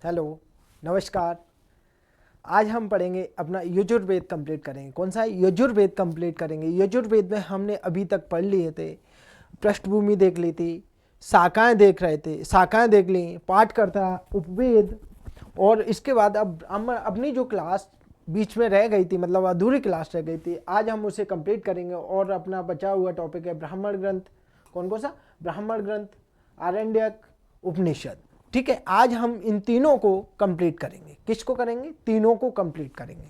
Hello, नमस्कार। आज हम पढ़ेंगे अपना यजुर्वेद कंप्लीट करेंगे। कौन सा यजुर्वेद कंप्लीट करेंगे। यजुर्वेद में हमने अभी तक पढ़ लिए थे, पृष्ठभूमि देख ली थी, शाखाएं देख रहे थे, शाखाएं देख ली, पाठकर्ता, उपवेद। और इसके बाद अब हम अपनी जो क्लास बीच में रह गई थी, मतलब अधूरी क्लास रह गई थी, आज हम उसे कंप्लीट करेंगे। और अपना बचा हुआ टॉपिक है ब्राह्मण ग्रंथ। कौन कौन सा? ब्राह्मण ग्रंथ, आरण्यक, उपनिषद। ठीक है, आज हम इन तीनों को कंप्लीट करेंगे। किसको करेंगे? तीनों को कंप्लीट करेंगे।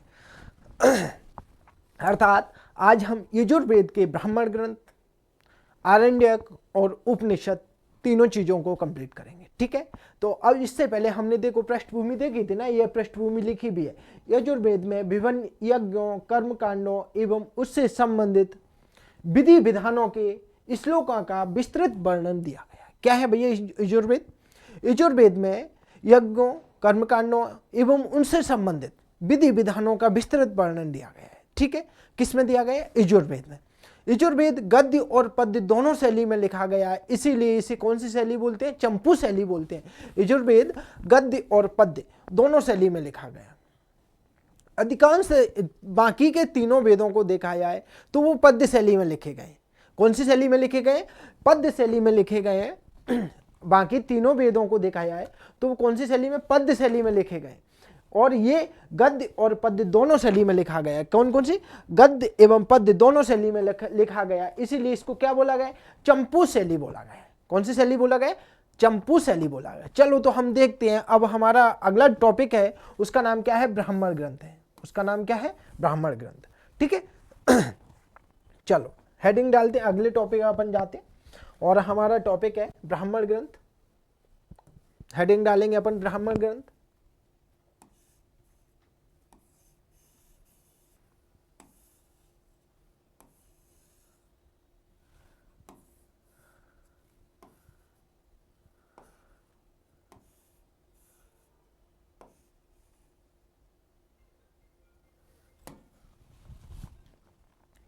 अर्थात आज हम यजुर्वेद के ब्राह्मण ग्रंथ, आरण्यक और उपनिषद तीनों चीजों को कंप्लीट करेंगे। ठीक है, तो अब इससे पहले हमने देखो पृष्ठभूमि देखी थी ना, यह पृष्ठभूमि लिखी भी है। यजुर्वेद में विभिन्न यज्ञों, कर्म कांडों एवं उससे संबंधित विधि विधानों के श्लोकों का विस्तृत वर्णन दिया गया। क्या है भैया यजुर्वेद? यजुर्वेद में यज्ञों, कर्मकांडों एवं उनसे संबंधित विधि विधानों का विस्तृत वर्णन दिया गया है। ठीक है, किसमें दिया गया है? यजुर्वेद में। यजुर्वेद गद्य और पद्य दोनों शैली में लिखा गया है, इसीलिए इसे कौन सी शैली बोलते हैं? चंपू शैली बोलते हैं। यजुर्वेद गद्य और पद्य दोनों शैली में लिखा गया। अधिकांश बाकी के तीनों वेदों को देखा जाए तो वो पद्य शैली में लिखे गए। कौन सी शैली में लिखे गए? पद्य शैली में लिखे गए हैं। बाकी तीनों वेदों को देखा जाए तो वो कौन सी शैली में? पद्य शैली में लिखे गए। और ये गद्य और पद्य दोनों शैली में लिखा गया है। कौन कौन सी? गद्य एवं पद्य दोनों शैली में लिखा गया, इसीलिए इसको क्या बोला गया? चंपू शैली बोला गया। कौन सी शैली बोला गया? चंपू शैली बोला गया। चलो तो हम देखते हैं। अब हमारा अगला टॉपिक है, उसका नाम क्या है? ब्राह्मण ग्रंथ है। उसका नाम क्या है? ब्राह्मण ग्रंथ। ठीक है। चलो हेडिंग डालते हैं, अगले टॉपिक अपन जाते हैं। और हमारा टॉपिक है ब्राह्मण ग्रंथ। हेडिंग डालेंगे अपन ब्राह्मण ग्रंथ।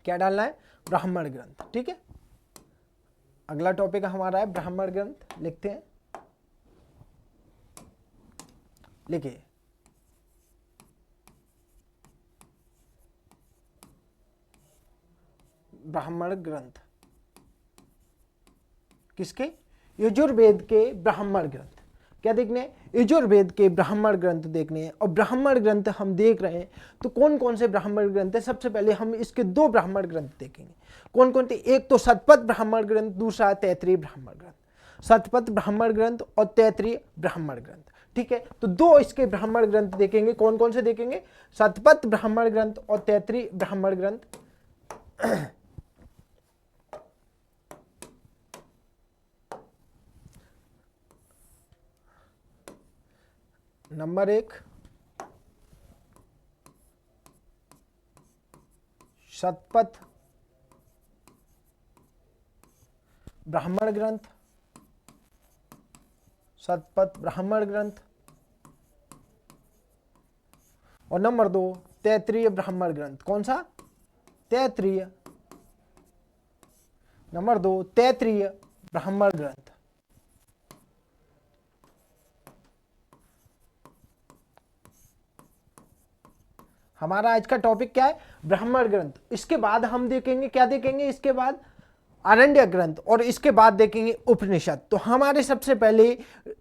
क्या डालना है? ब्राह्मण ग्रंथ। ठीक है, अगला टॉपिक हमारा है ब्राह्मण ग्रंथ। लिखते हैं, लिखिए ब्राह्मण ग्रंथ। किसके? यजुर्वेद के ब्राह्मण ग्रंथ। क्या देखने हैं? यजुर्वेद के ब्राह्मण ग्रंथ देखने हैं। और ब्राह्मण ग्रंथ हम देख रहे हैं तो कौन कौन से ब्राह्मण ग्रंथ है? सबसे पहले हम इसके दो ब्राह्मण ग्रंथ देखेंगे। कौन कौन थे? एक तो शतपथ ब्राह्मण ग्रंथ, दूसरा तैत्रीय ब्राह्मण ग्रंथ। शतपथ ब्राह्मण ग्रंथ और तैत्रीय ब्राह्मण ग्रंथ। ठीक है, तो दो इसके ब्राह्मण ग्रंथ देखेंगे। कौन कौन से देखेंगे? शतपथ ब्राह्मण ग्रंथ और तैत्रीय ब्राह्मण ग्रंथ। नंबर एक, शतपथ ब्राह्मण ग्रंथ। शतपथ ब्राह्मण ग्रंथ। और नंबर दो, तैत्रीय ब्राह्मण ग्रंथ। कौन सा? तैत्रीय। नंबर दो, तैत्रीय ब्राह्मण ग्रंथ। हमारा आज का टॉपिक क्या है? ब्राह्मण ग्रंथ। इसके बाद हम देखेंगे, क्या देखेंगे इसके बाद? आरण्य ग्रंथ। और इसके बाद देखेंगे उपनिषद। तो हमारे सबसे पहले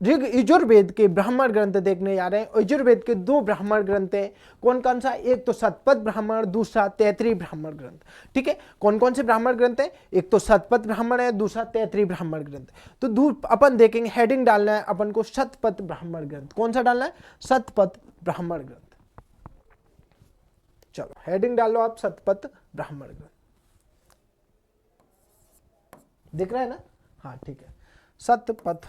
यजुर्वेद के ब्राह्मण ग्रंथ देखने जा रहे हैं। यजुर्वेद के दो ब्राह्मण ग्रंथ हैं। कौन कौन सा? एक तो शतपथ ब्राह्मण, दूसरा तैत्रीय ब्राह्मण ग्रंथ। ठीक है, कौन कौन से ब्राह्मण ग्रंथ है? एक तो शतपथ ब्राह्मण है, दूसरा तैत्रीय ब्राह्मण ग्रंथ। तो अपन देखेंगे, हेडिंग डालना है अपन को शतपथ ब्राह्मण ग्रंथ। कौन सा डालना है? शतपथ ब्राह्मण ग्रंथ। चलो हेडिंग डालो आप, शतपथ ब्राह्मण ग्रंथ। दिख रहा है ना? हाँ ठीक है, शतपथ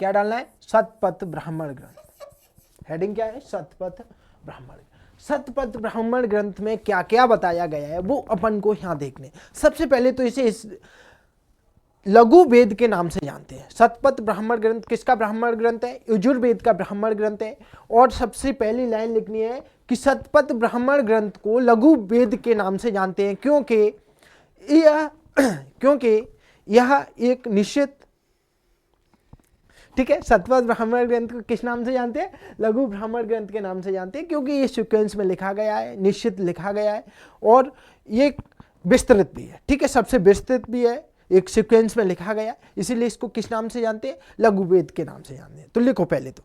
क्या डालना है? शतपथ ब्राह्मण ग्रंथ। हेडिंग क्या है? शतपथ ब्राह्मण। शतपथ ब्राह्मण ग्रंथ में क्या क्या बताया गया है वो अपन को यहां देखने। सबसे पहले तो इसे लघु वेद के नाम से जानते हैं। शतपथ ब्राह्मण ग्रंथ किसका ब्राह्मण ग्रंथ है? यजुर्वेद का ब्राह्मण ग्रंथ है। और सबसे पहली लाइन लिखनी है कि शतपथ ब्राह्मण ग्रंथ को लघु वेद के नाम से जानते हैं, क्योंकि यह एक निश्चित, ठीक है, शतपथ ब्राह्मण ग्रंथ को किस नाम से जानते हैं? लघु ब्राह्मण ग्रंथ के नाम से जानते हैं, क्योंकि ये सीक्वेंस में लिखा गया है, निश्चित लिखा गया है, और ये विस्तृत भी है, ठीक है, सबसे विस्तृत भी है, एक सीक्वेंस में लिखा गया, इसीलिए इसको किस नाम से जानते हैं? लघु वेद के नाम से जानते हैं। तो लिखो पहले तो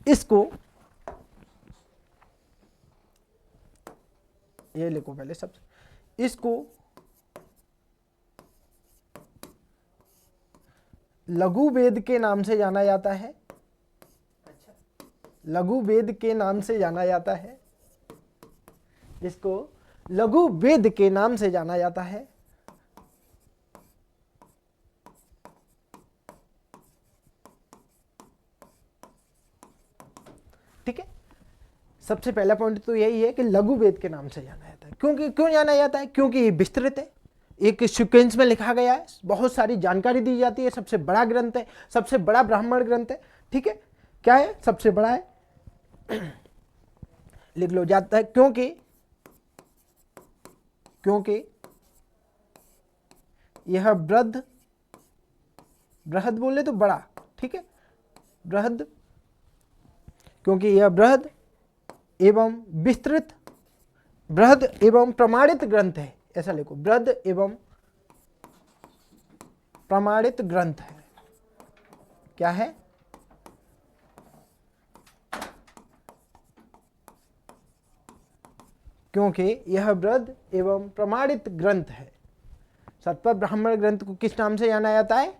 इसको ये लिखो पहले सब, इसको लघु वेद के नाम से जाना जाता है। लघु वेद के नाम से जाना जाता है, इसको लघु वेद के नाम से जाना जाता है। ठीक है, सबसे पहला पॉइंट तो यही है कि लघु वेद के नाम से जाना जाता है। क्यों जाना जाता है? क्योंकि ये विस्तृत है, एक सीक्वेंस में लिखा गया है, बहुत सारी जानकारी दी जाती है, सबसे बड़ा ग्रंथ है, सबसे बड़ा ब्राह्मण ग्रंथ है। ठीक है, क्या है? सबसे बड़ा है, लिख लो जाता है, क्योंकि यह बृहद बोले तो बड़ा, ठीक है, बृहद, क्योंकि यह बृहद एवं विस्तृत, बृहद एवं प्रमाणित ग्रंथ है, ऐसा लिखो, बृहद एवं प्रमाणित ग्रंथ है। क्या है? क्योंकि यह बृहद एवं प्रमाणित ग्रंथ है। शतपथ ब्राह्मण ग्रंथ को किस नाम से जाना जाता है?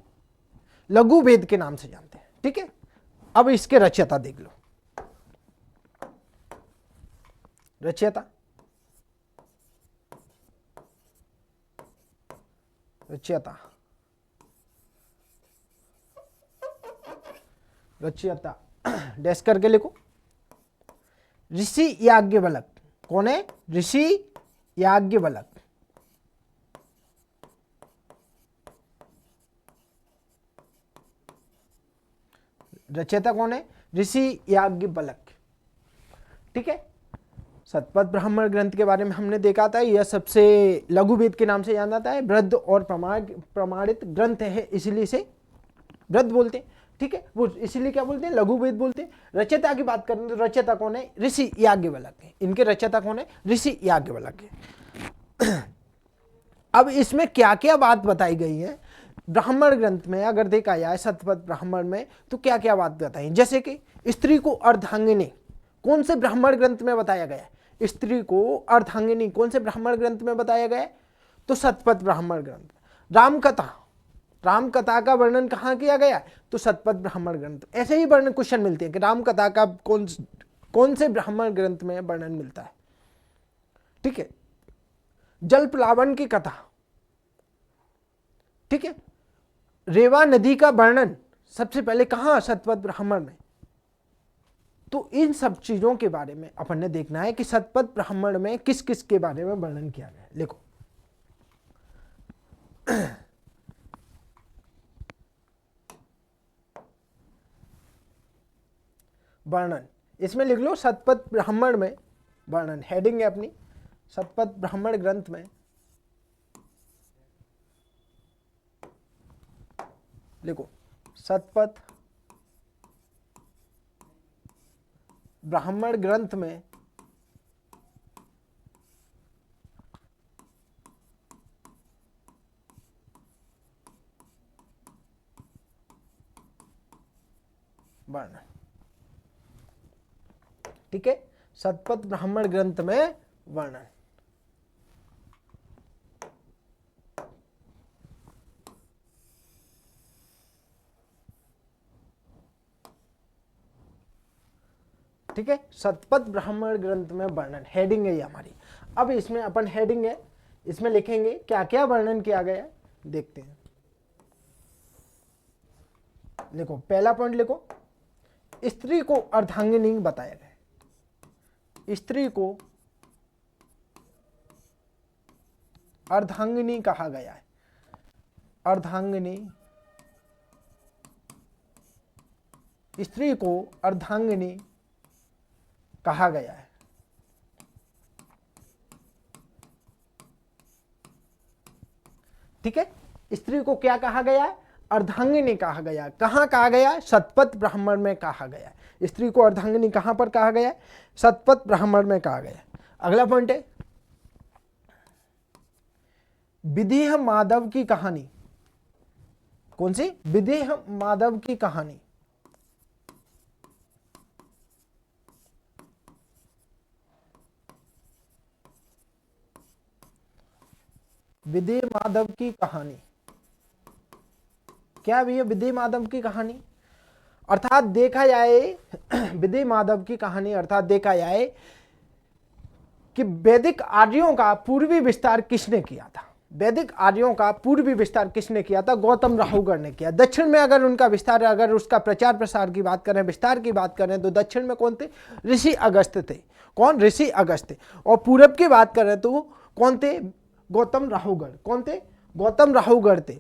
लघु वेद के नाम से जानते हैं। ठीक है, अब इसके रचयिता देख लो। रचयिता डैश करके लिखो, ऋषि याज्ञवल्क। कौन है? ऋषि याज्ञवल्क। रचयिता कौन है? ऋषि याज्ञवल्क। ठीक है, शतपथ ब्राह्मण ग्रंथ के बारे में हमने देखा था, यह सबसे लघु वेद के नाम से जाना जाता है, बृहद और प्रमाणित ग्रंथ है, इसलिए इसे बृहद बोलते हैं। ठीक है, वो इसीलिए क्या बोलते हैं? लघु वेद बोलते हैं। रचयिता की बात करें तो रचयिता कौन है? ऋषि याज्ञवल्क है। इनके रचयिता कौन है? ऋषि याज्ञवल्क है। अब इसमें क्या क्या बात बताई गई है ब्राह्मण ग्रंथ में, अगर देखा जाए शतपथ ब्राह्मण में, तो क्या क्या बात बताई? जैसे कि स्त्री को अर्धांगिनी कौन से ब्राह्मण ग्रंथ में बताया गया है? स्त्री को अर्धांगिनी कौन से ब्राह्मण ग्रंथ में बताया गया है? तो शतपथ ब्राह्मण ग्रंथ। राम कथा का वर्णन कहाँ किया गया? तो शतपथ ब्राह्मण ग्रंथ। ऐसे ही वर्णन क्वेश्चन मिलते हैं कि राम कथा का कौन से ब्राह्मण ग्रंथ में वर्णन मिलता है। ठीक है, जल प्लावन की कथा, ठीक है, रेवा नदी का वर्णन सबसे पहले कहाँ? शतपथ ब्राह्मण में। तो इन सब चीजों के बारे में अपन ने देखना है कि शतपथ ब्राह्मण में किस किस के बारे में वर्णन किया गया है। लिखो, वर्णन, इसमें लिख लो शतपथ ब्राह्मण में वर्णन, हेडिंग है अपनी, शतपथ ब्राह्मण ग्रंथ में लिखो, शतपथ ब्राह्मण ग्रंथ में वर्णन। ठीक है, शतपथ ब्राह्मण ग्रंथ में वर्णन। ठीक है, शतपथ ब्राह्मण ग्रंथ में वर्णन, हेडिंग है ये हमारी। अब इसमें अपन हेडिंग है, इसमें लिखेंगे क्या क्या वर्णन किया गया है, देखते हैं। लिखो, पहला पॉइंट लिखो, स्त्री को अर्धांगिनी बताया गया। स्त्री को अर्धांगिनी कहा गया है। अर्धांगिनी, स्त्री को अर्धांगिनी कहा गया है। ठीक है, स्त्री को क्या कहा गया है? अर्धांगिनी कहा गया। कहाँ कहा गया? शतपथ ब्राह्मण में कहा गया। स्त्री को अर्धांगिनी कहां पर कहा गया? शतपथ ब्राह्मण में कहा गया। अगला पॉइंट है विदेह माधव की कहानी। कौन सी? विदेह माधव की कहानी। विदेह माधव की कहानी क्या भैया? विदेह माधव की कहानी अर्थात देखा जाए विदेह माधव की कहानी अर्थात देखा जाए कि वैदिक आर्यों का पूर्वी विस्तार किसने किया था? वैदिक आर्यों का पूर्वी विस्तार किसने किया था? गौतम राहुगढ़ ने किया। दक्षिण में अगर उनका विस्तार, अगर उसका प्रचार प्रसार की बात करें, विस्तार की बात करें, तो दक्षिण में कौन थे? ऋषि अगस्त्य थे। कौन? ऋषि अगस्त्य। और पूरब की बात करें तो कौन थे? गौतम राहुगढ़। कौन थे? गौतम राहुगढ़ थे।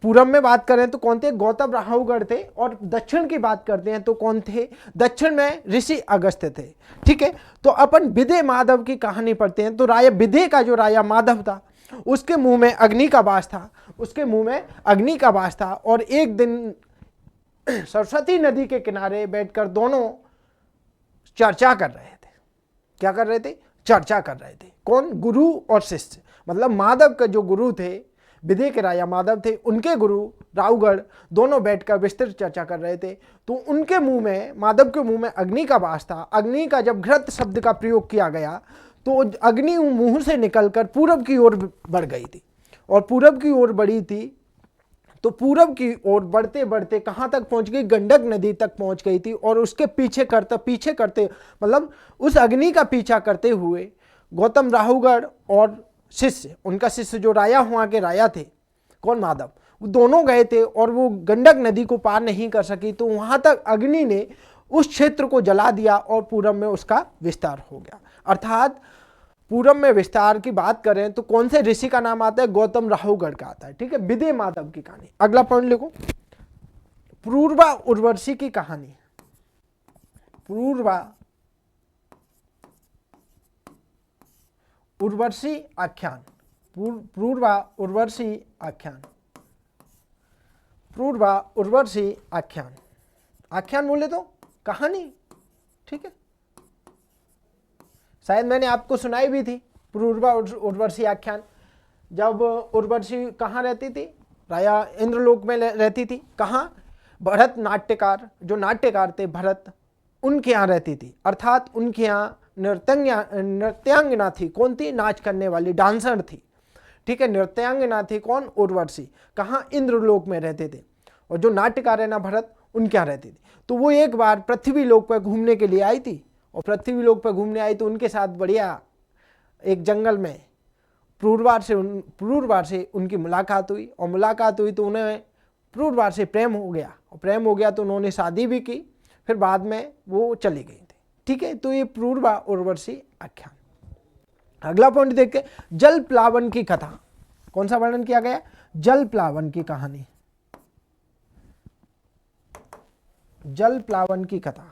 पूरब में बात करें तो कौन थे? गौतम राहुगढ़ थे। और दक्षिण की बात करते हैं तो कौन थे? दक्षिण में ऋषि अगस्त्य थे। ठीक है, तो अपन विदेह माधव की कहानी पढ़ते हैं। तो राजा विदेह का जो राजा माधव था, उसके मुंह में अग्नि का वास था। उसके मुंह में अग्नि का वास था। और एक दिन सरस्वती नदी के किनारे बैठकर दोनों चर्चा कर रहे थे। क्या कर रहे थे? चर्चा कर रहे थे। कौन? गुरु और शिष्य। मतलब माधव के जो गुरु थे, विदेह के राजा माधव थे, उनके गुरु राहुगढ़ दोनों बैठकर विस्तृत चर्चा कर रहे थे। तो उनके मुंह में, माधव के मुंह में अग्नि का वास था। अग्नि का जब घृत शब्द का प्रयोग किया गया तो अग्नि मुंह से निकलकर पूरब की ओर बढ़ गई थी। और पूरब की ओर बढ़ी थी तो पूरब की ओर बढ़ते बढ़ते कहां तक पहुंच गई? गंडक नदी तक पहुंच गई थी। और उसके पीछे करते मतलब उस अग्नि का पीछा करते हुए गौतम राहुगढ़ और शिष्य, उनका शिष्य जो राजा हुआ के राजा थे, कौन? माधव, वो दोनों गए थे। और वो गंडक नदी को पार नहीं कर सकी तो वहां तक अग्नि ने उस क्षेत्र को जला दिया और पूरब में उसका विस्तार हो गया। अर्थात पूरब में विस्तार की बात करें तो कौन से ऋषि का नाम आता है? गौतम राहुगढ़ का आता है। ठीक है, विदेह माधव की कहानी। अगला पॉइंट लिखो, पूर्वा उर्वशी की कहानी। पूर्वा उर्वशी आख्यान। पूर्वा उर्वशी आख्यान। पूर्वा उर्वशी आख्यान। आख्यान बोले तो कहानी। ठीक है, शायद मैंने आपको सुनाई भी थी पूर्वा उर्वशी आख्यान। जब उर्वशी कहाँ रहती थी? राजा इंद्रलोक में रहती थी। कहाँ? भरत नाट्यकार, जो नाट्यकार थे भरत, उनके यहाँ रहती थी। अर्थात उनके यहाँ नृत्यांगना थी। कौन थी? नाच करने वाली, डांसर थी। ठीक है, नृत्यांगना थी। कौन? उर्वशी। कहाँ? इंद्रलोक में रहते थे। और जो नाट्यकार है ना भरत, उनके यहाँ रहती थी। तो वो एक बार पृथ्वी लोक पर घूमने के लिए आई थी। और पृथ्वी लोक पर घूमने आई तो उनके साथ बढ़िया एक जंगल में प्रूरवार से उनकी मुलाकात हुई। और मुलाकात हुई तो उन्हें प्रूरवार से प्रेम हो गया। और प्रेम हो गया तो उन्होंने शादी भी की। फिर बाद में वो चली गई थी। ठीक है, तो ये पूर्वा उर्वशी आख्यान। अगला पॉइंट देखते, जल प्लावन की कथा। कौन सा वर्णन किया गया? जल प्लावन की कहानी। जल प्लावन की कथा।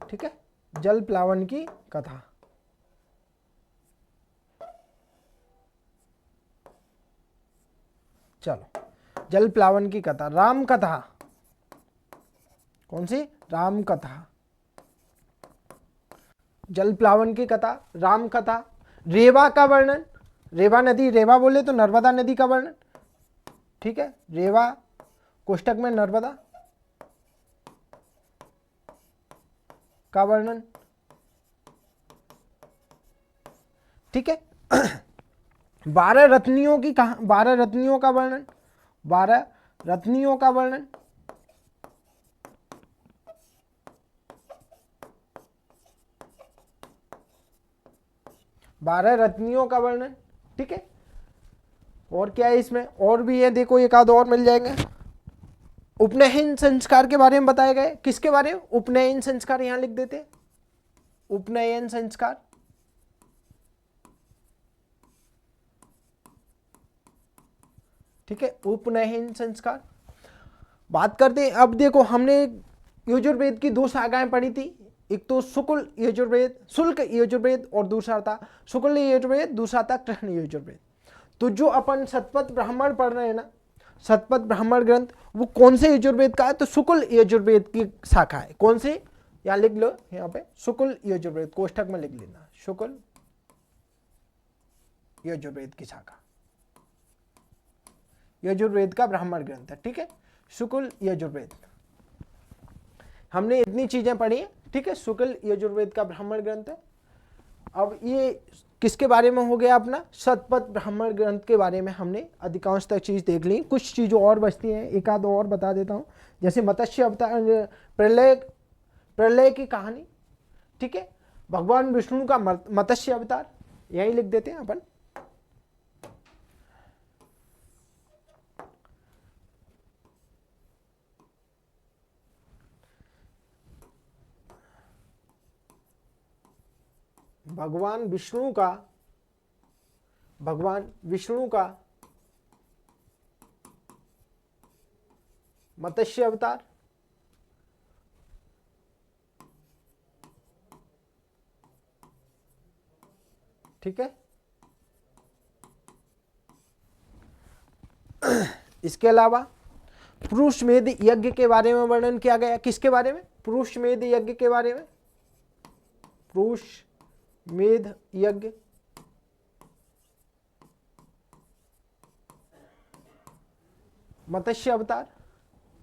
ठीक है, जल प्लावन की कथा। चलो, जल प्लावन की कथा, राम कथा। कौन सी? राम कथा। जल प्लावन की कथा, राम कथा। रेवा का वर्णन। रेवा नदी, रेवा बोले तो नर्मदा नदी का वर्णन। ठीक है, रेवा कोष्टक में नर्मदा का वर्णन। ठीक है, 12 रत्नियों की 12 रत्नियों का वर्णन। 12 रत्नियों का वर्णन। बारह रत्नियों का वर्णन। ठीक है, और क्या है इसमें, और भी है, देखो एक आध और मिल जाएंगे। उपनयन संस्कार के बारे में बताए गए, किसके बारे में, उपनयन संस्कार, यहां लिख देते हैं उपनयन संस्कार। ठीक है, उपनयन संस्कार बात करते हैं। अब देखो हमने यजुर्वेद की दो शाखाएं पढ़ी थी, एक तो शुक्ल यजुर्वेद, शुल्क यजुर्वेद, और दूसरा था शुक्ल यजुर्वेद, दूसरा था कृष्ण यजुर्वेद। तो जो अपन शतपथ ब्राह्मण पढ़ रहे हैं ना, शतपथ ब्राह्मण ग्रंथ, वो कौन से यजुर्वेद का है, तो शुक्ल यजुर्वेद की शाखा है। कौन सी, यहाँ लिख लो, यहाँ पे शुक्ल यजुर्वेद कोष्ठक में लिख लेना, शुक्ल यजुर्वेद की शाखा, यजुर्वेद का ब्राह्मण ग्रंथ है। ठीक है, शुक्ल यजुर्वेद, हमने इतनी चीजें पढ़ी है। ठीक है, शुक्ल यजुर्वेद का ब्राह्मण ग्रंथ है। अब ये किसके बारे में हो गया अपना, शतपथ ब्राह्मण ग्रंथ के बारे में हमने अधिकांश तक चीज देख ली। कुछ चीजों और बचती हैं, एक आध और बता देता हूं, जैसे मत्स्य अवतार, प्रलय की कहानी। ठीक है, भगवान विष्णु का मत्स्य अवतार, यही लिख देते हैं अपन। भगवान विष्णु का मत्स्य अवतार। ठीक है, इसके अलावा पुरुषमेध यज्ञ के बारे में वर्णन किया गया, किसके बारे में, पुरुषमेध यज्ञ के बारे में, पुरुषमेध यज्ञ, मत्स्य अवतार।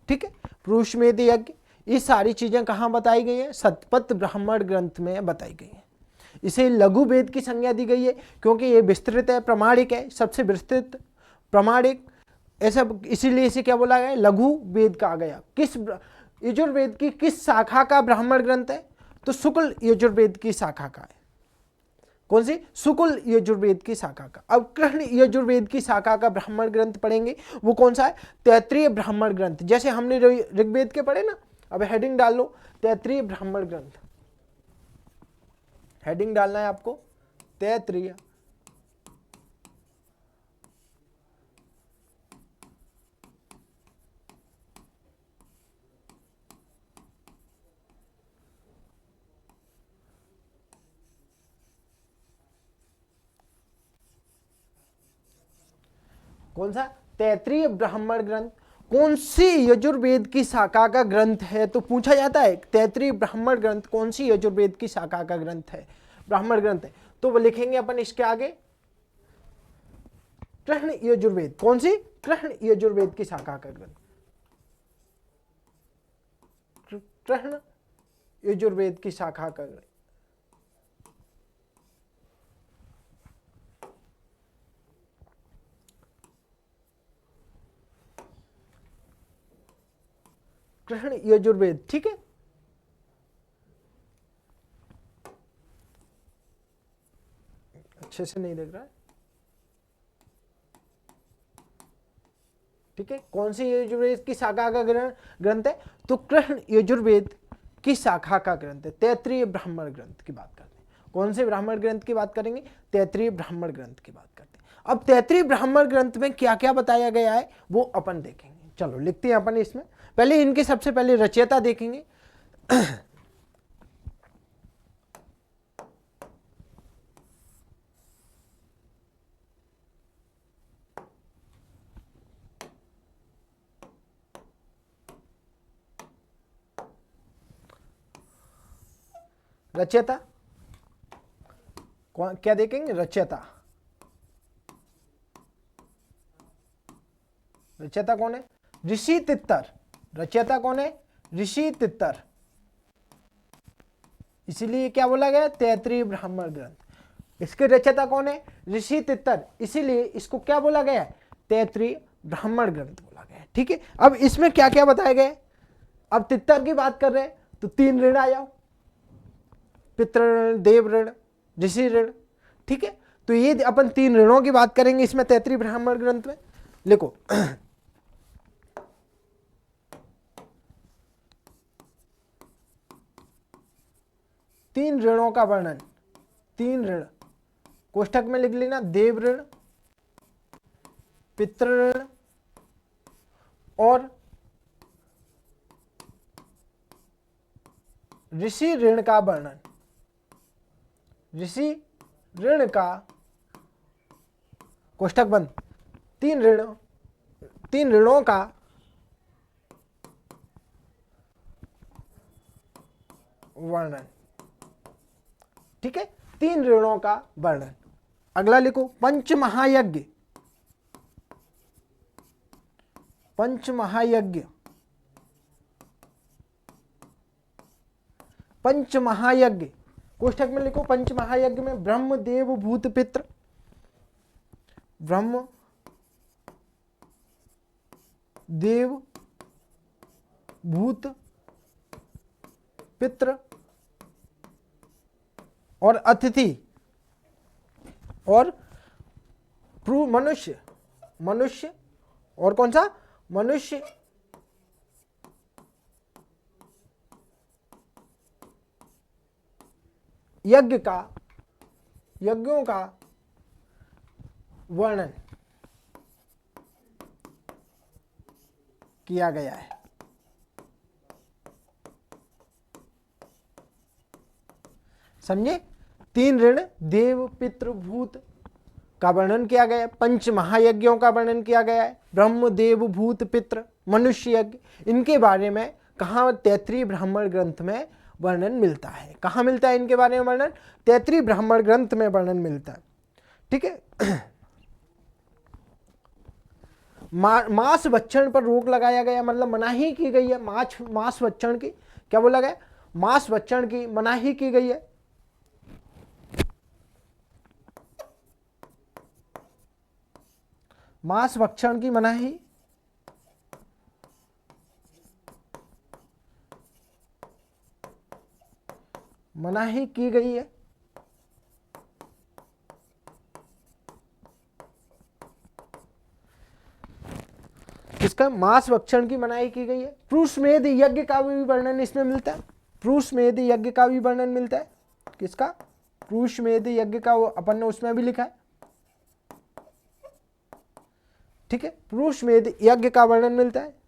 ठीक है, पुरुषमेध यज्ञ, ये सारी चीजें कहां बताई गई हैं, शतपथ ब्राह्मण ग्रंथ में बताई गई हैं। इसे लघु वेद की संज्ञा दी गई है क्योंकि ये विस्तृत है, प्रामाणिक है, सबसे विस्तृत प्रामाणिक, ऐसा इसीलिए इसे क्या बोला गया, लघु वेद कहा गया। किस यजुर्वेद की किस शाखा का ब्राह्मण ग्रंथ है, तो शुक्ल यजुर्वेद की शाखा का है। कौन सी, शुक्ल यजुर्वेद की शाखा का। अब कृष्ण यजुर्वेद की शाखा का ब्राह्मण ग्रंथ पढ़ेंगे, वो कौन सा है, तैत्रीय ब्राह्मण ग्रंथ। जैसे हमने ऋग्वेद के पढ़े ना, अब हेडिंग डाल लो, तैत्रीय ब्राह्मण ग्रंथ, हेडिंग डालना है आपको, तैत्रीय कौन सा, तैत्रीय ब्राह्मण ग्रंथ। कौन सी यजुर्वेद की शाखा का ग्रंथ है, तो पूछा जाता है तैत्रीय ब्राह्मण ग्रंथ कौन सी यजुर्वेद की शाखा का ग्रंथ है, ब्राह्मण ग्रंथ है, तो वो लिखेंगे अपन इसके आगे कृष्ण यजुर्वेद। कौन सी, कृष्ण यजुर्वेद की शाखा का ग्रंथ, कृष्ण यजुर्वेद की शाखा का ग्रंथ। कृष्ण यजुर्वेद। ठीक है, अच्छे से नहीं दिख रहा है। ठीक है, कौन सी यजुर्वेद की शाखा का ग्रंथ है, तो कृष्ण यजुर्वेद की शाखा का ग्रंथ है, तैत्रीय ब्राह्मण ग्रंथ की बात करते हैं। कौन से ब्राह्मण ग्रंथ की बात करेंगे, तैत्रीय ब्राह्मण ग्रंथ की बात करते हैं। अब तैत्रीय ब्राह्मण ग्रंथ में क्या क्या बताया गया है वो अपन देखेंगे। चलो लिखते हैं अपन इसमें, पहले इनके सबसे पहले रचयिता देखेंगे। रचयिता कौन, क्या देखेंगे, रचयिता। रचयिता कौन है, ऋषि तित्तर। रचयिता कौन है, ऋषि तित्तर, इसीलिए क्या बोला गया, तैत्रीय ब्राह्मण ग्रंथ। इसके रचयिता कौन है, ऋषि तित्तर, इसीलिए इसको क्या बोला गया, तैत्रीय ब्राह्मण ग्रंथ बोला गया। ठीक है, अब इसमें क्या क्या बताया गया, अब तित्तर की बात कर रहे हैं तो 3 ऋण आ जाओ, पितृ ऋण, देव ऋण, ऋषि ऋण। ठीक है, तो ये अपन 3 ऋणों की बात करेंगे इसमें तैत्रीय ब्राह्मण ग्रंथ में। लिखो 3 ऋणों का वर्णन। 3 ऋण कोष्ठक में लिख लेना, देव ऋण, पितृ ऋण और ऋषि ऋण का वर्णन। ऋषि ऋण का कोष्ठक बंद। 3 ऋणों का वर्णन। ठीक है, 3 ऋणों का वर्णन। अगला लिखो पंचमहायज्ञ। पंचमहायज्ञ, पंचमहायज्ञ कोष्ठक में लिखो पंचमहायज्ञ में ब्रह्म, देव, भूत, पितृ। ब्रह्म, देव, भूत, पितृ और अतिथि और मनुष्य। मनुष्य और कौन सा? मनुष्य, यज्ञों का वर्णन किया गया है। समझे? 3 ऋण, देव, पितृ, भूत का वर्णन किया गया है। पंच महायज्ञों का वर्णन किया गया है। ब्रह्म, देव, भूत, पितृ, मनुष्य यज्ञ, इनके बारे में कहाँ? तैत्रीय ब्राह्मण ग्रंथ में वर्णन मिलता है। कहाँ मिलता है इनके बारे में वर्णन? तैत्रीय ब्राह्मण ग्रंथ में वर्णन मिलता है। ठीक है। मांस भक्षण पर रोक लगाया गया, मतलब मनाही की गई है। मांस भक्षण की क्या बोला गया? मांस भक्षण की मनाही की गई है। मांस भक्षण की मनाही की गई है। किसका? मांस भक्षण की मनाही की गई है। पुरुषमेध यज्ञ का भी वर्णन इसमें मिलता है। पुरुषमेध यज्ञ का भी वर्णन मिलता है। किसका? पुरुषमेध यज्ञ का, वो अपन ने उसमें भी लिखा है। ठीक है, पुरुषमेध यज्ञ का वर्णन मिलता है।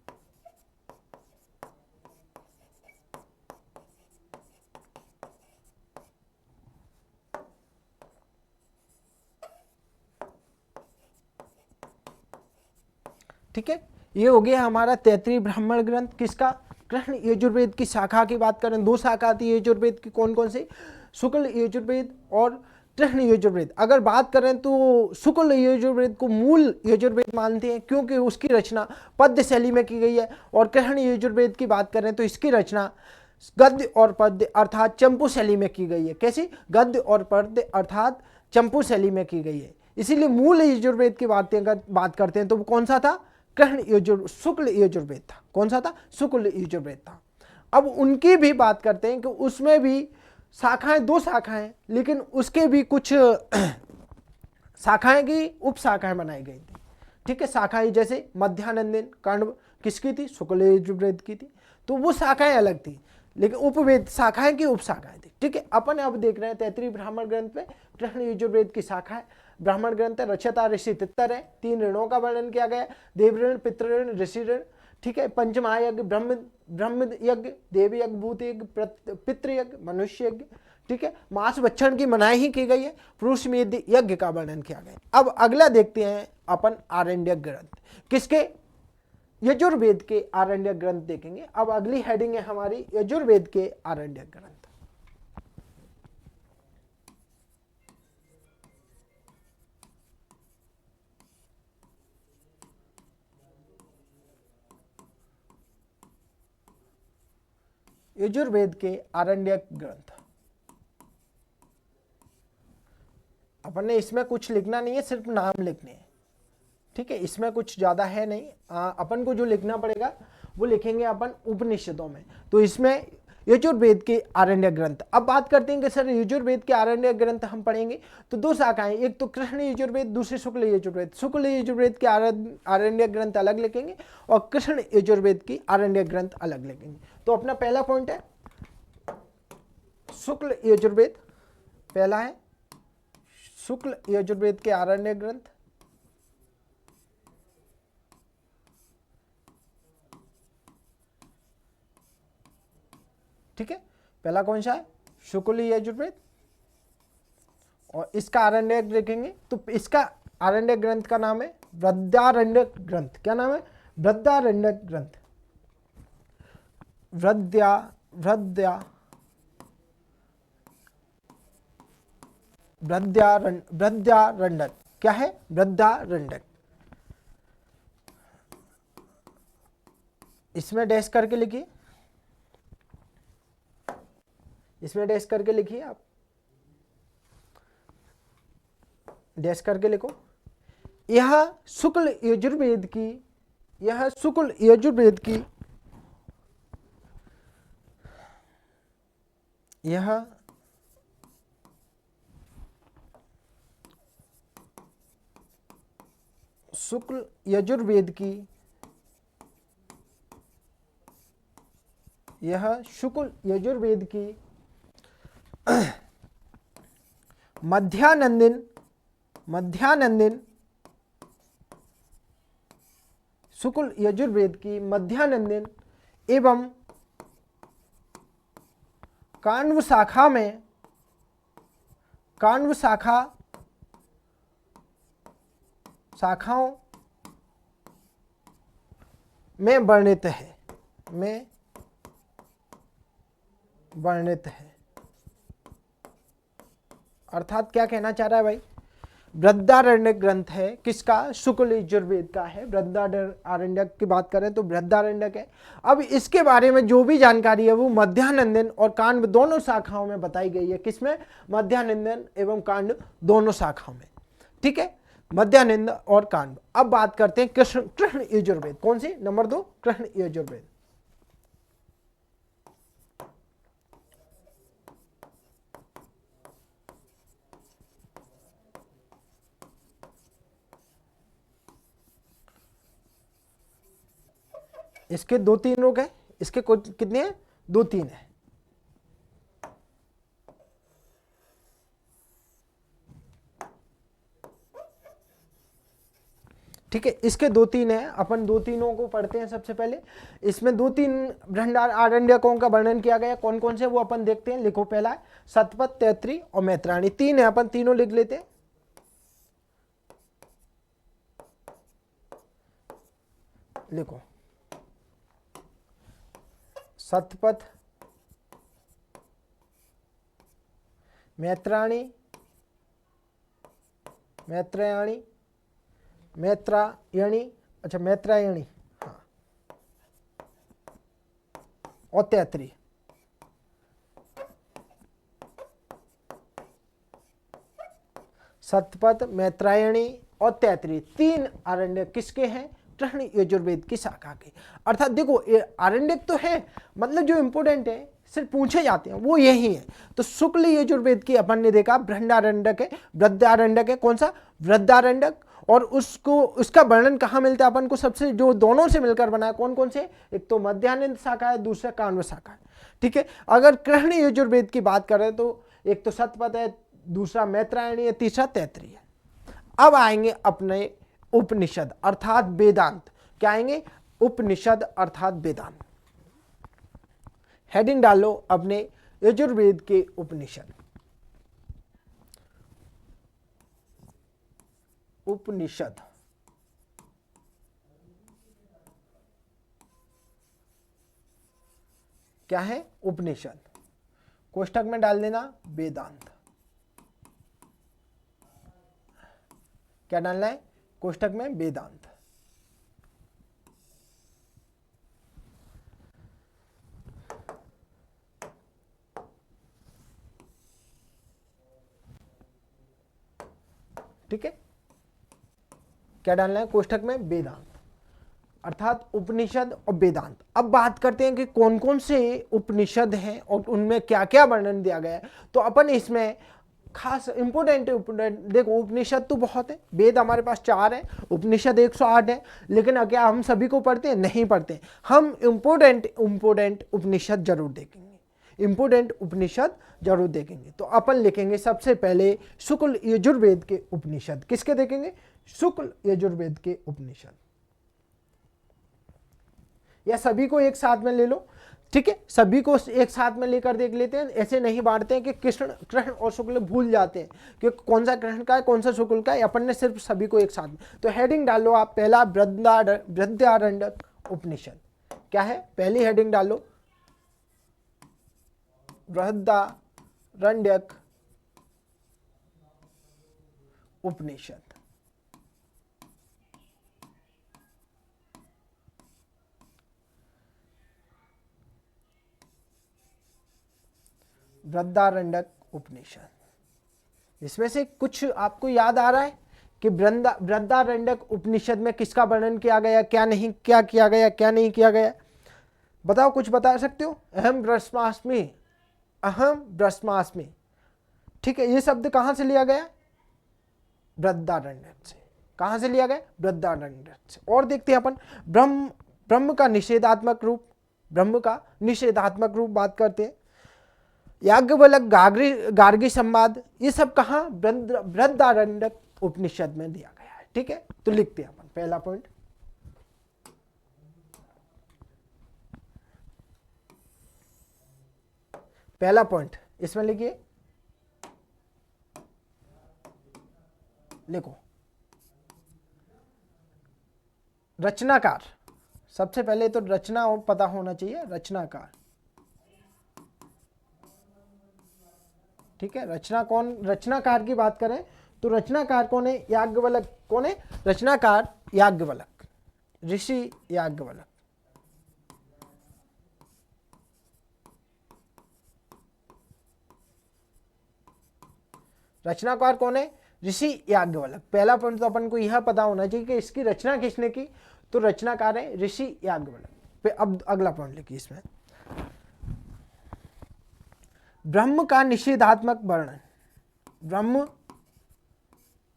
ठीक है, ये हो गया हमारा तैत्रीय ब्राह्मण ग्रंथ। किसका? कृष्ण यजुर्वेद की शाखा की बात करें, 2 शाखा आती है यजुर्वेद की। कौन कौन सी? शुक्ल यजुर्वेद और कृष्ण यजुर्वेद। अगर बात करें तो शुक्ल यजुर्वेद को मूल यजुर्वेद मानते हैं, क्योंकि उसकी रचना पद्य शैली में की गई है। और कृष्ण यजुर्वेद की बात करें तो इसकी रचना गद्य और पद्य अर्थात चंपू शैली में की गई है। कैसी? गद्य और पद्य अर्थात चंपू शैली में की गई है। इसीलिए मूल यजुर्वेद की बात करते हैं तो वो कौन सा था? शुक्ल यजुर्वेद था। कौन सा था? शुक्ल यजुर्वेद था। अब उनकी भी बात करते हैं कि उसमें भी शाखाएं, 2 शाखाएं, लेकिन उसके भी कुछ शाखाएं की उप शाखाएं बनाई गई थी। ठीक है, शाखाएं जैसे मध्यानंदन कण्व किसकी थी? शुक्ल यजुर्वेद की थी। तो वो शाखाएं अलग थी, लेकिन उपवेद शाखाएं की उप शाखाएं थी। ठीक है, अपन अब देख रहे हैं तैत्रीय ब्राह्मण ग्रंथ में कृष्ण यजुर्वेद की शाखा है। ब्राह्मण ग्रंथ है, रचयिता ऋषि तित्तर है। 3 ऋणों का वर्णन किया गया है, देव ऋण, पितृ ऋण, ऋषि ऋण। ठीक है, पंचमहायज्ञ, ब्रह्म यज्ञ, देव यज्ञ, भूत यज्ञ, पितृ यज्ञ, मनुष्य यज्ञ। ठीक है, मांस भक्षण की मनाही की गई है। पुरुषमेध यज्ञ का वर्णन किया गया। अब अगला देखते हैं अपन आरण्यक ग्रंथ। किसके? यजुर्वेद के आरण्यक ग्रंथ देखेंगे। अब अगली हेडिंग है हमारी यजुर्वेद के आरण्यक ग्रंथ। यजुर्वेद के आरण्यक ग्रंथ। अपन ने इसमें कुछ लिखना नहीं है, सिर्फ नाम लिखने हैं। ठीक है, इसमें कुछ ज्यादा है नहीं। अपन को जो लिखना पड़ेगा वो लिखेंगे अपन उपनिषदों में। तो इसमें यजुर्वेद के आरण्य ग्रंथ। अब बात करते हैं कि सर यजुर्वेद के आरण्य ग्रंथ हम पढ़ेंगे तो दो शाखाएं, एक तो कृष्ण यजुर्वेद, दूसरी शुक्ल यजुर्वेद। शुक्ल यजुर्वेद के आरण्य ग्रंथ अलग लिखेंगे और कृष्ण यजुर्वेद की आरण्य ग्रंथ अलग लिखेंगे। तो अपना पहला पॉइंट है शुक्ल यजुर्वेद, पहला है शुक्ल यजुर्वेद के आरण्य ग्रंथ। ठीक है, पहला कौन सा है? शुक्ल यजुर्वेद। और इसका आरण्य लिखेंगे तो इसका आरण्य ग्रंथ का नाम है बृहदारण्यक ग्रंथ। क्या नाम है? बृहदारण्यक ग्रंथ। बृहदारण्यक क्या है? बृहदारण्यक। इसमें डैश करके लिखिए, इसमें डैश करके लिखिए, आप डैश करके लिखो। यह शुक्ल यजुर्वेद की, यह शुक्ल यजुर्वेद की, यह शुक्ल यजुर्वेद की, यह शुक्ल यजुर्वेद की मध्यानंदिन शुक्ल यजुर्वेद की मध्यानंदिन एवं काण्व शाखा में, काण्व शाखाओं में वर्णित है, में वर्णित है। अर्थात क्या कहना चाह रहा है भाई? बृहदारण्यक ग्रंथ है किसका? शुक्ल यजुर्वेद का है। बृहदारण्यक की बात करें तो बृहदारण्यक है। अब इसके बारे में जो भी जानकारी है वो मध्यानंदन और कांड दोनों शाखाओं में बताई गई है। किसमें? मध्यानंदन एवं कांड दोनों शाखाओं में। ठीक है, मध्यानंद और कांड। अब बात करते हैं कृष्ण यजुर्वेद। कौन सी? नंबर 2 कृष्ण यजुर्वेद। इसके 2-3 लोग हैं, इसके कितने हैं? 2-3 है। ठीक है, इसके 2-3 है। अपन 2-3 को पढ़ते हैं सबसे पहले। इसमें 2-3 भंडार आरण्यकों का वर्णन किया गया। कौन कौन से वो अपन देखते हैं। लिखो, पहला है शतपथ, तैत्तिरीय और मैत्रायणी। 3 है, अपन तीनों लिख लेते हैं। लिखो, शतपथ, मैत्रायणी, अच्छा मैत्रायणी, हाँ, और तैत्तिरीय। शतपथ, मैत्रायणी और तैत्तिरीय 3 आरण्यक किसके हैं? कृष्ण यजुर्वेद की शाखा के। अर्थात देखो, ये आरण्यक तो है, मतलब जो इंपोर्टेंट है सिर्फ पूछे जाते हैं वो यही है। तो शुक्ल यजुर्वेद की अपन ने देखा बृहदारण्यक है, बृहदारण्यक है। कौन सा? बृहदारण्यक। और उसको, उसका वर्णन कहाँ मिलता है अपन को? सबसे जो दोनों से मिलकर बना है। कौन कौन से? एक तो मध्यानंद शाखा है, दूसरा काण्व शाखा है। ठीक है, अगर कृष्ण यजुर्वेद की बात करें तो एक तो शतपथ है, दूसरा मैत्रायणी है, तीसरा तैत्तिरीय है। अब आएंगे अपने उपनिषद अर्थात वेदांत। क्या आएंगे? उपनिषद अर्थात वेदांत। हेडिंग डालो अपने यजुर्वेद के उपनिषद। उपनिषद क्या है? उपनिषद। कोष्टक में डाल देना वेदांत। क्या डालना है? कोष्टक में वेदांत। ठीक है, क्या डालना है? कोष्टक में वेदांत। अर्थात उपनिषद और वेदांत। अब बात करते हैं कि कौन कौन से उपनिषद हैं और उनमें क्या क्या वर्णन दिया गया है। तो अपन इसमें खास इंपोर्टेंट देखो, उपनिषद तो बहुत है, वेद हमारे पास 4 है, उपनिषद 108 है, लेकिन क्या हम सभी को पढ़ते हैं? नहीं पढ़ते। हम इंपोर्टेंट उपनिषद जरूर देखेंगे, इंपोर्टेंट उपनिषद जरूर देखेंगे। तो अपन लिखेंगे सबसे पहले शुक्ल यजुर्वेद के उपनिषद। किसके देखेंगे? शुक्ल यजुर्वेद के उपनिषद, या सभी को एक साथ में ले लो, ठीक है, सभी को एक साथ में लेकर देख लेते हैं। ऐसे नहीं बांटते हैं कि कृष्ण और शुक्ल भूल जाते हैं कि कौन सा कृष्ण का है कौन सा शुक्ल का है। अपन ने सिर्फ सभी को एक साथ में। तो हेडिंग डालो आप, पहला बृहदारण्यक उपनिषद। क्या है? पहली हेडिंग डालो बृहदारण्यक उपनिषद। बृहदारण्यक उपनिषद। इसमें से कुछ आपको याद आ रहा है कि बृहदारण्यक उपनिषद में किसका वर्णन किया गया, क्या नहीं, क्या किया गया, क्या नहीं किया गया? बताओ, कुछ बता सकते हो? अहम ब्रह्मास्मि, अहम ब्रह्मास्मि, ठीक है, ये शब्द कहां से लिया गया? बृहदारण्यक से। कहां से लिया गया? बृहदारण्यक से। और देखते हैं अपन ब्रह्म का निषेधात्मक रूप, ब्रह्म का निषेधात्मक रूप बात करते हैं। याज्ञवल्क गार्गी संवाद, ये सब कहाँ? बृहदारण्यक उपनिषद में दिया गया है। ठीक है, तो लिखते हैं अपन पहला पॉइंट। पहला पॉइंट इसमें लिखिए, लिखो रचनाकार। सबसे पहले तो रचना पता होना चाहिए, रचनाकार। ठीक है, रचनाकार की बात करें तो रचनाकार कौन है? याज्ञवल्क। कौन है रचनाकार? याज्ञवल्क, ऋषि याज्ञवल्क। रचनाकार कौन है? ऋषि याज्ञवल्क। पहला पॉइंट तो अपन को यह पता होना चाहिए कि इसकी रचना किसने की, तो रचनाकार है ऋषि याज्ञवल्क। अब अगला पॉइंट लिखिए इसमें, ब्रह्म का निषेधात्मक वर्णन। ब्रह्म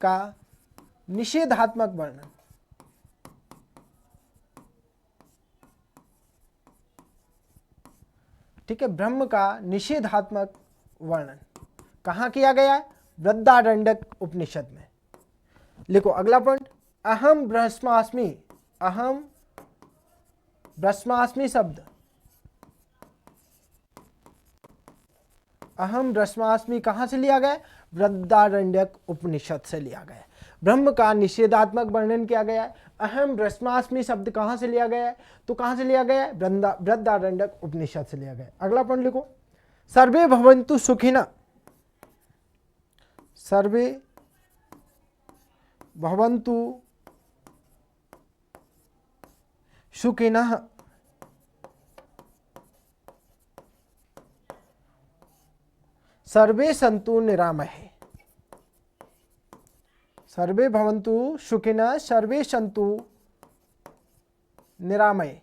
का निषेधात्मक वर्णन। ठीक है, ब्रह्म का निषेधात्मक वर्णन कहाँ किया गया है? बृहदारण्यक उपनिषद में। लिखो अगला पॉइंट, अहम ब्रह्मास्मि। अहम ब्रह्मास्मि शब्द, अहम ब्रह्मास्मि कहां से लिया गया? बृहदारण्यक उपनिषद से लिया गया। ब्रह्म का निषेधात्मक वर्णन किया गया है। अहम ब्रह्मास्मि शब्द कहां से लिया गया है? तो कहां से लिया गया है? बृहदारण्यक उपनिषद से लिया गया। अगला पॉइंट लिखो, सर्वे भवन्तु सुखिनः। सर्वे भवन्तु सुखिनः। सर्वे सन्तु निरामये। सर्वे भवन्तु सुखिनः, सर्वे सन्तु निरामये।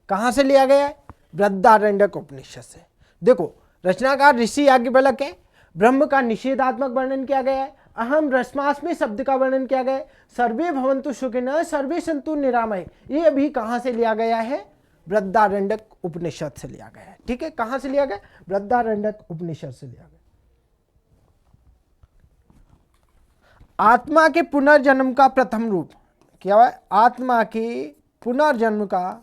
कहां से लिया गया है? बृहदारण्यक उपनिषद से। देखो, रचनाकार ऋषि याज्ञवल्क है। ब्रह्म का निषेधात्मक वर्णन किया गया है। अहम ब्रह्मास्मि शब्द का वर्णन किया गया है। सर्वे भवन्तु सुखिनः, सर्वे सन्तु निरामये, ये भी कहां से लिया गया है? बृहदारण्यक उपनिषद से लिया गया है। ठीक है, कहां से लिया गया? बृहदारण्यक उपनिषद से लिया गया। आत्मा के पुनर्जन्म का प्रथम रूप क्या है? आत्मा के पुनर्जन्म का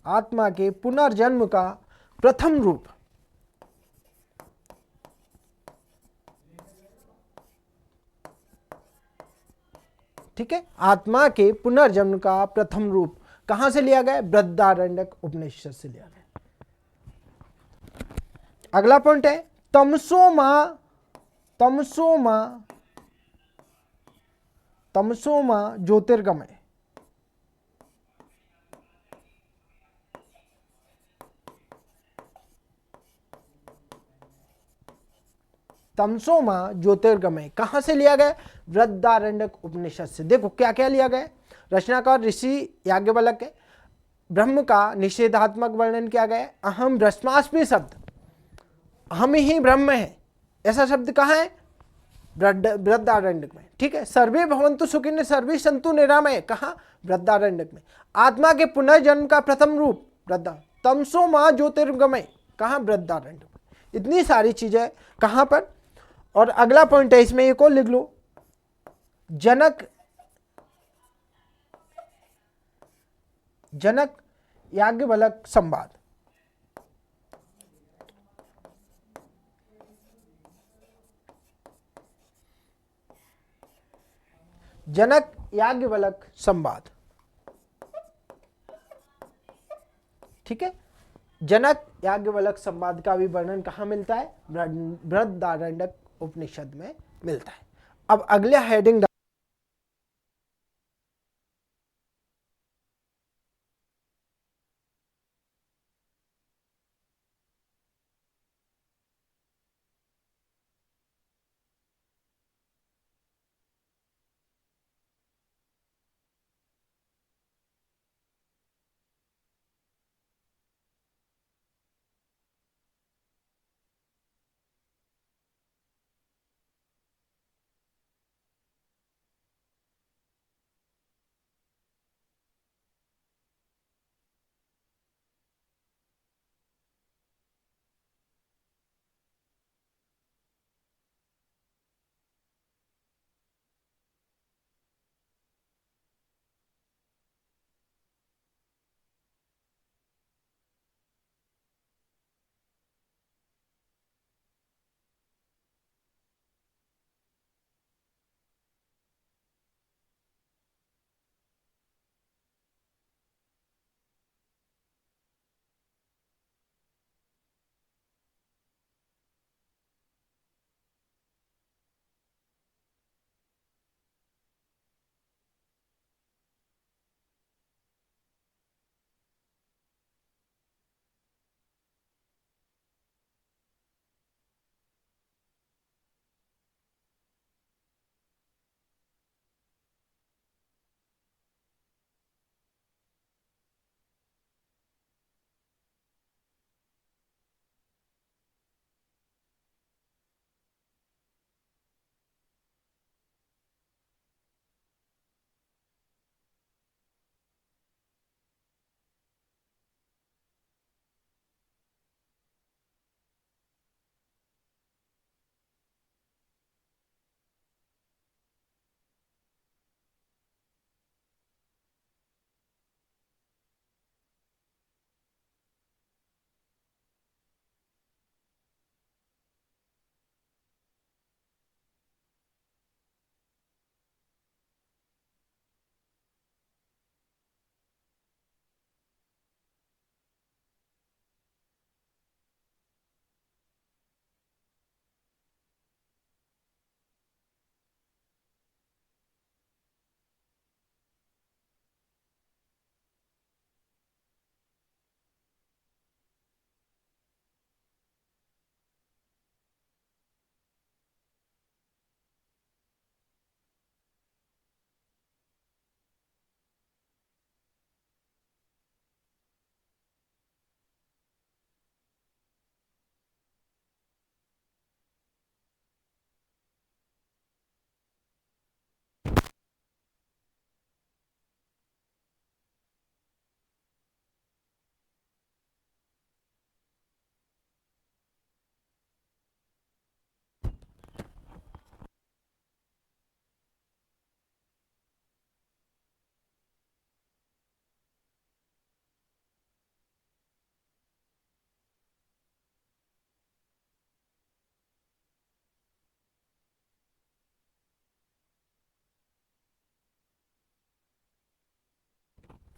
आत्मा के पुनर्जन्म का प्रथम रूप। ठीक है, आत्मा के पुनर्जन्म का प्रथम रूप कहां से लिया गया? बृहदारण्यक उपनिषद से लिया गया। अगला पॉइंट है तमसोमा। तमसोमा, तमसोमा ज्योतिर्गमय। तमसो माँ ज्योतिर्गमय कहाँ से लिया गया? बृहदारण्यक उपनिषद से। देखो क्या क्या लिया गया, रचनाकार ऋषि याज्ञवल्क्य है। ब्रह्म का निषेधात्मक वर्णन किया गया है, अहम ब्रह्मास्मि शब्द, हम ही ब्रह्म है, ऐसा शब्द कहाँ है? बृहदारण्यक में। ठीक है, सर्वे भवन्तु सुखिनः सर्वे सन्तु निरामय, कहाँ? बृहदारण्यक में। आत्मा के पुनर्जन्म का प्रथम रूप बृहदा, तमसो माँ ज्योतिर्गमय, कहाँ? बृहदारण्यक में। इतनी सारी चीजें कहाँ पर? और अगला पॉइंट है इसमें, एक और लिख लो, जनक याज्ञवल्क्य संवाद। जनक याज्ञवल्क्य संवाद, ठीक है। जनक याज्ञवल्क्य संवाद का भी वर्णन कहाँ मिलता है? बृहदारण्यक उपनिषद में मिलता है। अब अगले हेडिंग,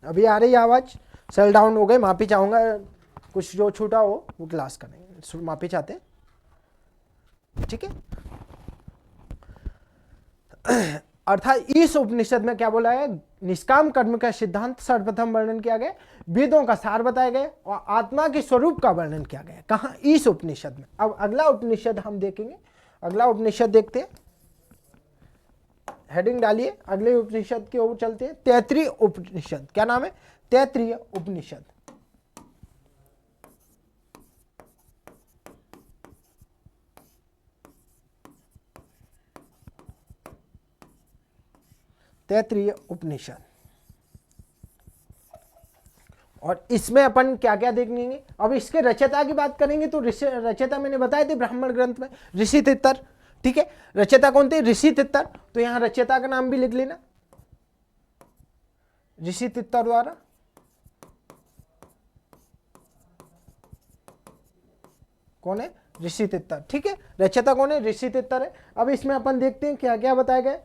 अभी आ रही है आवाज? सेल डाउन हो गए, माफी चाहूंगा, कुछ जो छूटा हो वो क्लास करेंगे, माफी चाहते हैं, ठीक है। अर्थात इस उपनिषद में क्या बोला है? निष्काम कर्म का सिद्धांत सर्वप्रथम वर्णन किया गया, वेदों का सार बताया गया और आत्मा के स्वरूप का वर्णन किया गया। कहाँ? इस उपनिषद में। अब अगला उपनिषद हम देखेंगे, अगला उपनिषद देखते हैं, हेडिंग डालिए, अगले उपनिषद की ओर चलते हैं। तैत्रीय उपनिषद, क्या नाम है? तैत्रीय उपनिषद। तैत्रीय उपनिषद। और इसमें अपन क्या क्या देखेंगे? अब इसके रचयिता की बात करेंगे तो रचयिता मैंने बताए थे ब्राह्मण ग्रंथ में ऋषि तित्तर। ठीक है, रचयिता कौन थे? ऋषि तित्तर। तो यहां रचयिता का नाम भी लिख लेना, ऋषि तित्तर द्वारा। कौन है? ऋषि तित्तर। ठीक है, रचयिता कौन है? ऋषि तित्तर है। अब इसमें अपन देखते हैं क्या क्या बताया गया।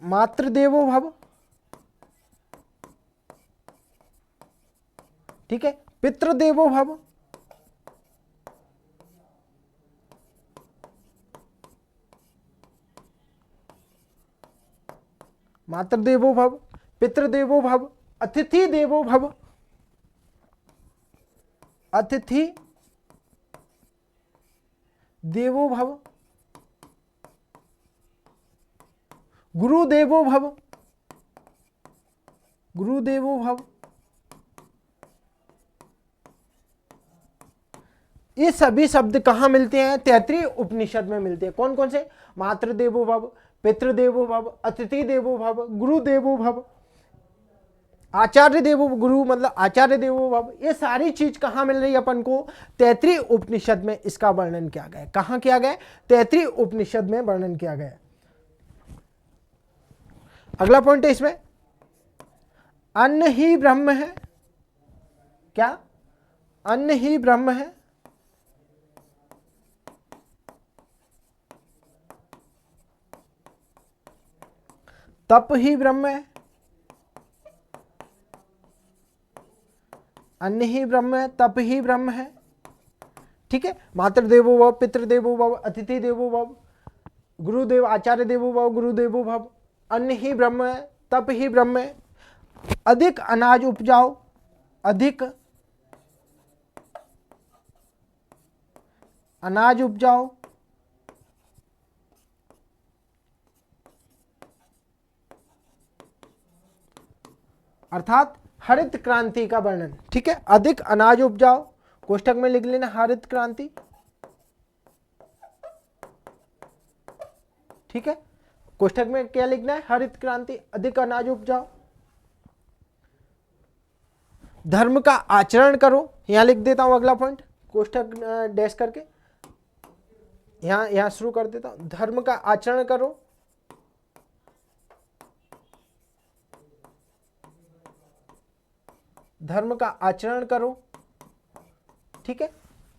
मातृदेवो भव, ठीक है, पितृदेवो भव, मातृदेवो भव, पितृदेवो भव, अतिथि देवो भव, अतिथि देवो भव, गुरुदेवो भव, गुरुदेवो भव। ये सभी शब्द कहां मिलते हैं? तैत्रीय उपनिषद में मिलते हैं। कौन कौन से? मातृदेवो भव, पितृदेवो भव, अतिथि देवो भव, गुरुदेवो भव, आचार्य देवो, गुरु मतलब आचार्य देवो भव। ये सारी चीज कहां मिल रही है अपन को? तैत्रीय उपनिषद में इसका वर्णन किया गया है। कहां किया गया? तैत्रीय उपनिषद में वर्णन किया गया है। अगला पॉइंट है इसमें, अन्न ही ब्रह्म है। क्या? अन्न ही ब्रह्म है, तप ही ब्रह्म है। अन्न ही ब्रह्म है, तप ही ब्रह्म है। ठीक है, मातृदेवो भव, पितृदेवो भव, अतिथि देवो भव, गुरुदेव आचार्य देवो भव, गुरुदेवो भव। अन्न ही ब्रह्म है, तप ही ब्रह्म है। अधिक अनाज उपजाओ, अधिक अनाज उपजाओ, अर्थात हरित क्रांति का वर्णन। ठीक है, अधिक अनाज उपजाओ, कोष्ठक में लिख लेना हरित क्रांति। ठीक है, कोष्ठक में क्या लिखना है? हरित क्रांति, अधिक अनाज उपजाओ। धर्म का आचरण करो, यहां लिख देता हूं अगला पॉइंट, कोष्ठक डैश करके यहां शुरू कर देता हूं। धर्म का आचरण करो, धर्म का आचरण करो। ठीक है,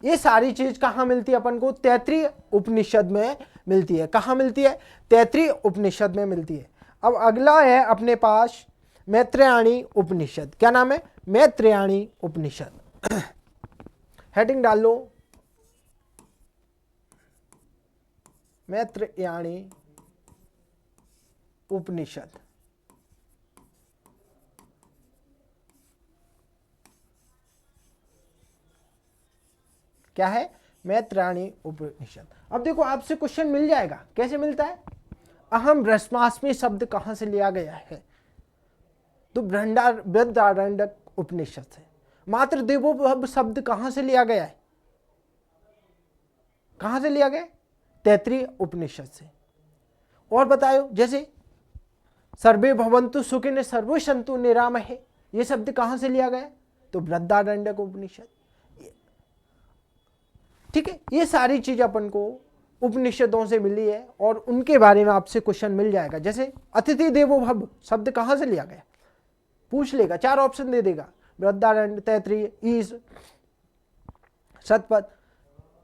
ये सारी चीज कहां मिलती है अपन को? तैत्रीय उपनिषद में मिलती है। कहां मिलती है? तैत्रीय उपनिषद में मिलती है। अब अगला है अपने पास मैत्रेयणी उपनिषद। क्या नाम है? मैत्रेयणी उपनिषद। हेडिंग डाल लो, मैत्रेयणी उपनिषद। क्या है? मैत्रेयणी उपनिषद। अब देखो आपसे क्वेश्चन मिल जाएगा, कैसे मिलता है? अहम ब्रह्मास्मि शब्द कहां से लिया गया है? तो बृहदारण्यक उपनिषद से। मातृदेवो भव शब्द कहां से लिया गया है? कहां से लिया गया? तैत्रीय उपनिषद से। और बताओ, जैसे सर्वे भवन्तु सुखिनः सर्वे सन्तु निरामये, ये शब्द कहां से लिया गया? तो बृहदारण्यक उपनिषद। ठीक है, ये सारी चीज अपन को उपनिषदों से मिली है और उनके बारे में आपसे क्वेश्चन मिल जाएगा। जैसे अतिथि देवो भव शब्द कहां से लिया गया? पूछ लेगा, 4 ऑप्शन दे देगा, बृहदारण्य, तैत्रीय, ईश, शतपथ,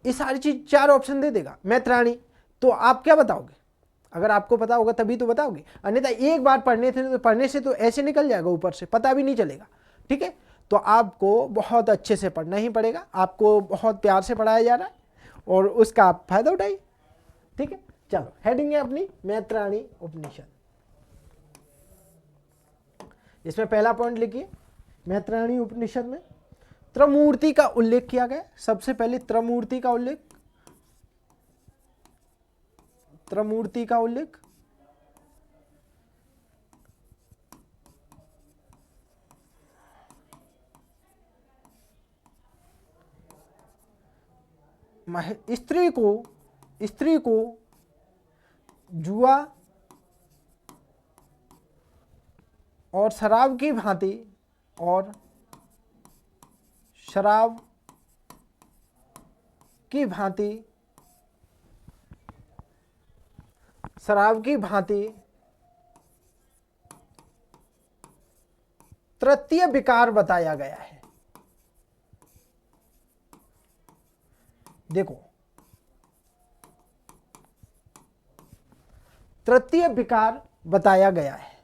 ये सारी चीज 4 ऑप्शन दे देगा। मैत्रेयणी, तो आप क्या बताओगे? अगर आपको पता होगा तभी तो बताओगे, अन्यथा एक बार पढ़ने से तो ऐसे निकल जाएगा, ऊपर से पता भी नहीं चलेगा। ठीक है, तो आपको बहुत अच्छे से पढ़ना ही पड़ेगा। आपको बहुत प्यार से पढ़ाया जा रहा है और उसका आप फायदा उठाइए। ठीक है, चलो हेडिंग है अपनी मैत्रेयणी उपनिषद। इसमें पहला पॉइंट लिखिए मैत्रेयणी उपनिषद में, त्रिमूर्ति का उल्लेख किया गया। सबसे पहले त्रिमूर्ति का उल्लेख, त्रिमूर्ति का उल्लेख स्त्री को जुआ और शराब की भांति, और शराब की भांति, शराब की भांति तृतीय विकार बताया गया है। देखो, तृतीय विकार बताया गया है।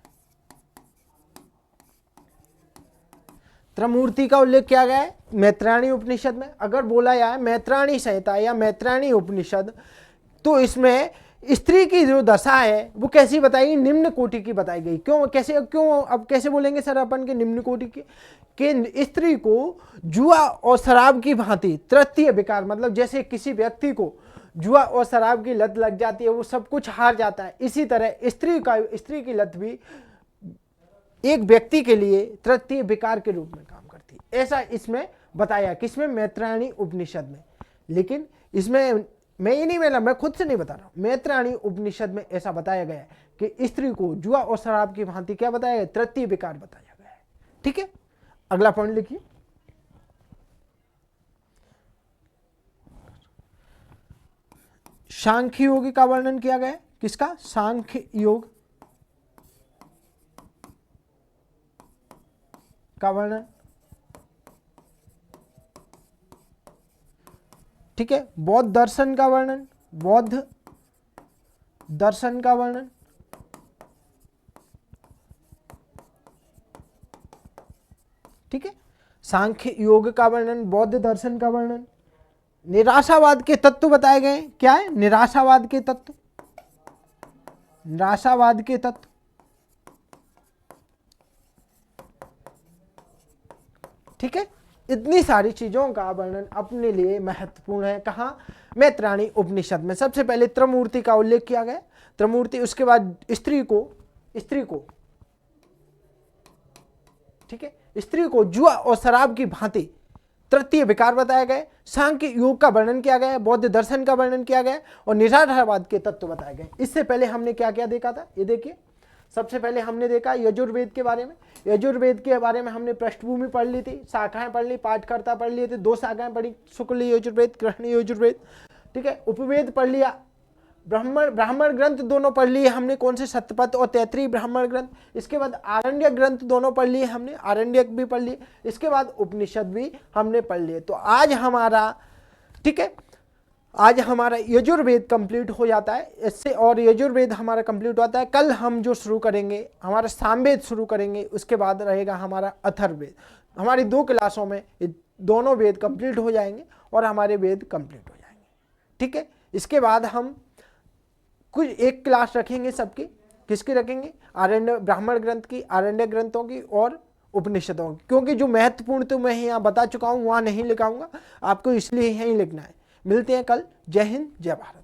त्रिमूर्ति का उल्लेख किया गया है मैत्रायणी उपनिषद में। अगर बोला जाए मैत्रायणी संहिता या मैत्रायणी उपनिषद, तो इसमें स्त्री की जो दशा है वो कैसी बताई, निम्न कोटि की बताई गई। क्यों, कैसे, क्यों, अब कैसे बोलेंगे सर अपन के निम्न कोटि की, कि स्त्री को जुआ और शराब की भांति तृतीय विकार, मतलब जैसे किसी व्यक्ति को जुआ और शराब की लत लग जाती है, वो सब कुछ हार जाता है, इसी तरह स्त्री की लत भी एक व्यक्ति के लिए तृतीय विकार के रूप में काम करती है। ऐसा इसमें बताया, किसमें, मैत्रायणी उपनिषद में। लेकिन इसमें मैं ये नहीं बोला, मैं खुद से नहीं बता रहा हूं, मैत्रायणी उपनिषद में ऐसा बताया गया है कि स्त्री को जुआ और शराब की भांति क्या बताया गया, तृतीय विकार बताया गया है। ठीक है, अगला पॉइंट लिखिए। सांख्य योग का वर्णन किया गया है। किसका, सांख्य योग का वर्णन। ठीक है, बौद्ध दर्शन का वर्णन, बौद्ध दर्शन का वर्णन। ठीक है, सांख्य योग का वर्णन, बौद्ध दर्शन का वर्णन। निराशावाद के तत्व बताए गए। क्या है, निराशावाद के तत्व, निराशावाद के तत्व। ठीक है, इतनी सारी चीजों का वर्णन अपने लिए महत्वपूर्ण है। कहाँ, मैत्रायणी उपनिषद में। सबसे पहले त्रिमूर्ति का उल्लेख किया गया, त्रिमूर्ति, उसके बाद स्त्री को ठीक है, स्त्री को जुआ और शराब की भांति तृतीय विकार बताए गए। सांख्य योग का वर्णन किया गया, बौद्ध दर्शन का वर्णन किया गया और निराशावाद के तत्व बताए गए। इससे पहले हमने क्या क्या देखा था, ये देखिए। सबसे पहले हमने देखा यजुर्वेद के बारे में। यजुर्वेद के बारे में हमने पृष्ठभूमि पढ़ ली थी, शाखाएं पढ़ ली, पाठकर्ता पढ़ लिए थे, 2 शाखाएं पढ़ी, शुक्ल यजुर्वेद, कृष्ण यजुर्वेद। ठीक है, उपवेद पढ़ लिया, ब्राह्मण ग्रंथ दोनों पढ़ लिए हमने, कौन से, शतपथ और तैत्रीय ब्राह्मण ग्रंथ। इसके बाद आरण्यक ग्रंथ दोनों पढ़ लिए हमने, आरण्यक भी पढ़ लिए। इसके बाद उपनिषद भी हमने पढ़ लिए। तो आज हमारा, ठीक है, आज हमारा यजुर्वेद कंप्लीट हो जाता है इससे, और यजुर्वेद हमारा कंप्लीट होता है। कल हम जो शुरू करेंगे, हमारा सामवेद शुरू करेंगे, उसके बाद रहेगा हमारा अथर्ववेद। हमारी 2 क्लासों में दोनों वेद कंप्लीट हो जाएंगे और हमारे वेद कंप्लीट हो जाएंगे। ठीक है, इसके बाद हम कुछ एक क्लास रखेंगे सबकी। किसकी रखेंगे, आरण्य ब्राह्मण ग्रंथ की, आरण्य ग्रंथों की और उपनिषदों की, क्योंकि जो महत्वपूर्ण तो मैं यहाँ बता चुका हूँ, वहाँ नहीं लिखाऊंगा आपको, इसलिए यहीं लिखना है। मिलते हैं कल। जय हिंद, जय भारत।